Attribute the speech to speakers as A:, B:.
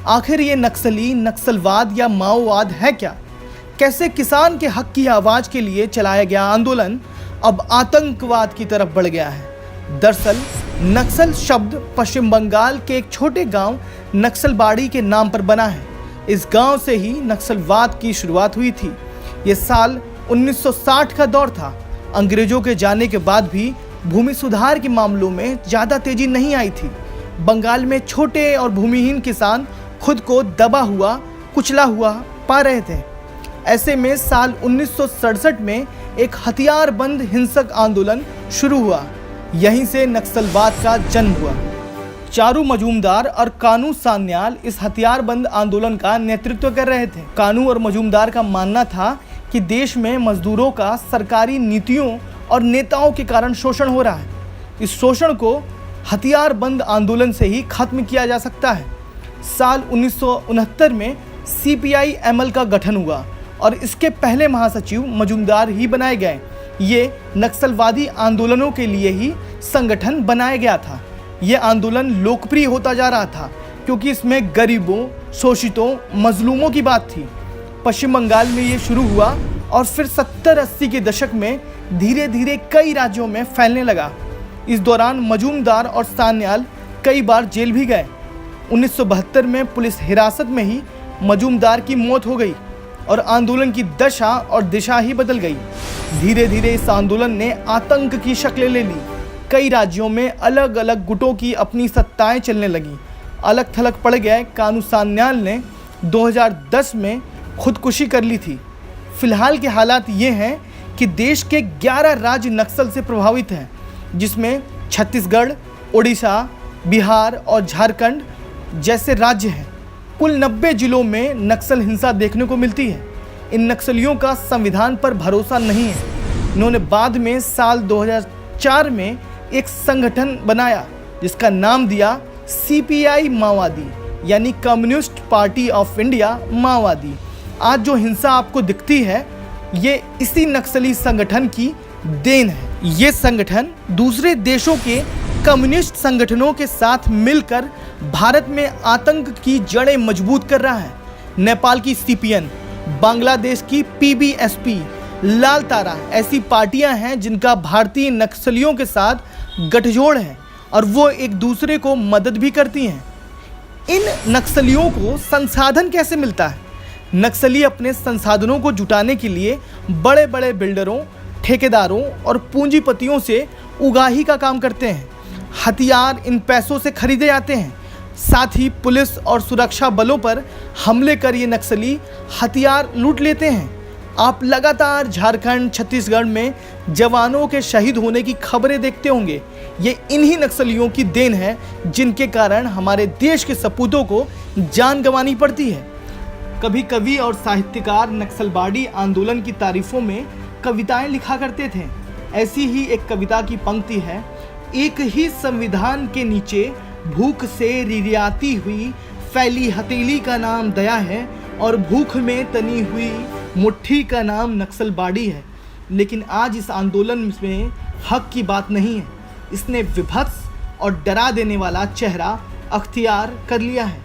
A: आखिर ये नक्सली नक्सलवाद या माओवाद है क्या? कैसे किसान के हक की आवाज़ के लिए चलाया गया आंदोलन अब आतंकवाद की तरफ बढ़ गया है? दरअसल नक्सल शब्द पश्चिम बंगाल के एक छोटे गांव नक्सलबाड़ी के नाम पर बना है। इस गांव से ही नक्सलवाद की शुरुआत हुई थी। ये साल 1960 का दौर था। अंग्रेजों के जाने के बाद भी भूमि सुधार के मामलों में ज़्यादा तेजी नहीं आई थी। बंगाल में छोटे और भूमिहीन किसान खुद को दबा हुआ कुचला हुआ पा रहे थे। ऐसे में साल 1967 में एक हथियारबंद हिंसक आंदोलन शुरू हुआ। यहीं से नक्सलवाद का जन्म हुआ। चारू मजूमदार और कानू सान्याल इस हथियारबंद आंदोलन का नेतृत्व कर रहे थे। कानू और मजूमदार का मानना था कि देश में मजदूरों का सरकारी नीतियों और नेताओं के कारण शोषण हो रहा है। इस शोषण को हथियारबंद आंदोलन से ही खत्म किया जा सकता है। साल 1969 में CPI-ML का गठन हुआ और इसके पहले महासचिव मजूमदार ही बनाए गए। ये नक्सलवादी आंदोलनों के लिए ही संगठन बनाया गया था। ये आंदोलन लोकप्रिय होता जा रहा था क्योंकि इसमें गरीबों, शोषितों, मजलूमों की बात थी। पश्चिम बंगाल में ये शुरू हुआ और फिर 70-80 के दशक में धीरे धीरे कई राज्यों में फैलने लगा। इस दौरान मजूमदार और सान्याल कई बार जेल भी गए। 1972 में पुलिस हिरासत में ही मजूमदार की मौत हो गई और आंदोलन की दशा और दिशा ही बदल गई। धीरे धीरे इस आंदोलन ने आतंक की शक्लें ले ली। कई राज्यों में अलग अलग गुटों की अपनी सत्ताएं चलने लगी। अलग थलग पड़ गए। कानू सान्याल ने 2010 में खुदकुशी कर ली थी। फिलहाल के हालात ये हैं कि देश के 11 राज्य नक्सल से प्रभावित हैं, जिसमें छत्तीसगढ़, उड़ीसा, बिहार और झारखंड जैसे राज्य हैं। कुल 90 जिलों में नक्सल हिंसा देखने को मिलती है। इन नक्सलियों का संविधान पर भरोसा नहीं है। इन्होंने बाद में साल 2004 में एक संगठन बनाया जिसका नाम दिया CPI माओवादी, यानी कम्युनिस्ट पार्टी ऑफ इंडिया माओवादी। आज जो हिंसा आपको दिखती है ये इसी नक्सली संगठन की देन है। ये संगठन दूसरे देशों के कम्युनिस्ट संगठनों के साथ मिलकर भारत में आतंक की जड़ें मजबूत कर रहा है। नेपाल की CPN, बांग्लादेश की PBSP, लाल तारा ऐसी पार्टियां हैं जिनका भारतीय नक्सलियों के साथ गठजोड़ है और वो एक दूसरे को मदद भी करती हैं। इन नक्सलियों को संसाधन कैसे मिलता है? नक्सली अपने संसाधनों को जुटाने के लिए बड़े बड़े बिल्डरों, ठेकेदारों और पूंजीपतियों से उगाही का काम करते हैं। हथियार इन पैसों से खरीदे जाते हैं। साथ ही पुलिस और सुरक्षा बलों पर हमले कर ये नक्सली हथियार लूट लेते हैं। आप लगातार झारखंड, छत्तीसगढ़ में जवानों के शहीद होने की खबरें देखते होंगे। ये इन्हीं नक्सलियों की देन है जिनके कारण हमारे देश के सपूतों को जान गंवानी पड़ती है। कभी कवि और साहित्यकार नक्सलबाड़ी आंदोलन की तारीफों में कविताएं लिखा करते थे। ऐसी ही एक कविता की पंक्ति है, एक ही संविधान के नीचे भूख से रिरियाती हुई फैली हथेली का नाम दया है और भूख में तनी हुई मुट्ठी का नाम नक्सलबाड़ी है। लेकिन आज इस आंदोलन में हक की बात नहीं है। इसने विभत्स और डरा देने वाला चेहरा अख्तियार कर लिया है।